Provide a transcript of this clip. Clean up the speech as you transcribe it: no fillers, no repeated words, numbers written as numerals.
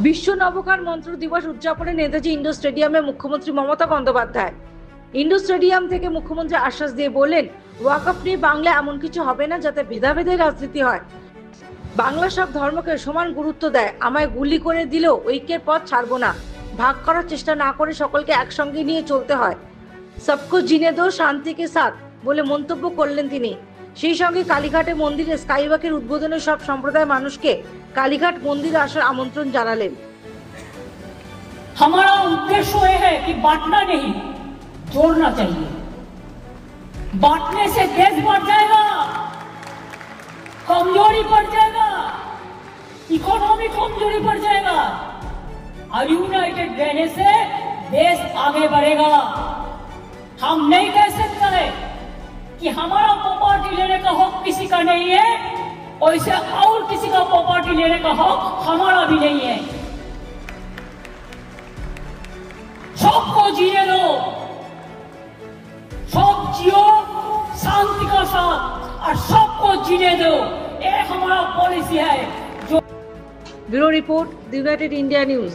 বিশ্ব নবকার মন্ত্র দিবস উদযাপনে নেতাজি ইন্ডোর স্টেডিয়ামে মুখ্যমন্ত্রী মমতা বন্দ্যোপাধ্যায়। ইন্ডোর স্টেডিয়াম থেকে মুখ্যমন্ত্রী আশ্বাস দিয়ে বললেন, ওয়াকফ নিয়ে বাংলা এমন কিছু হবে না যাতে ভেদাভেদের রাজনীতি হয়। বাংলা সব ধর্মকে সমান গুরুত্ব দেয়। আমায় গুলি করে দিলেও ঐক্যের পথ ছাড়বো না। ভাগ করার চেষ্টা না করে সকলকে একসঙ্গে নিয়ে চলতে হয়। সবকো জিনে দো শান্তি কে সাথ বলে মন্তব্য করলেন তিনি। সেই সঙ্গে কালীঘাটে মন্দিরে স্কাইওয়াকের উদ্বোধনে সব সম্প্রদায়ের মানুষকে कालीघाट मंदिर आसार आमंत्रण जानालेन। हमारा उद्देश्य यह है कि बांटना नहीं, जोड़ना चाहिए। बांटने से देश बढ़ जाएगा, कमजोरी बढ़ जाएगा, इकोनॉमी कमजोरी बढ़ जाएगा। और यूनाइटेड रहने से देश आगे बढ़ेगा। हम नहीं कह सकते कि हमारा प्रॉपर्टी लेने का हक किसी का नहीं है, वैसे और किसी का प्रॉपर्टी लेने का हक हमारा भी नहीं है। सबको जीने दो, सब जियो शांति का साथ और सबको जीने दो, ये हमारा पॉलिसी है। जो bureau report, United India news.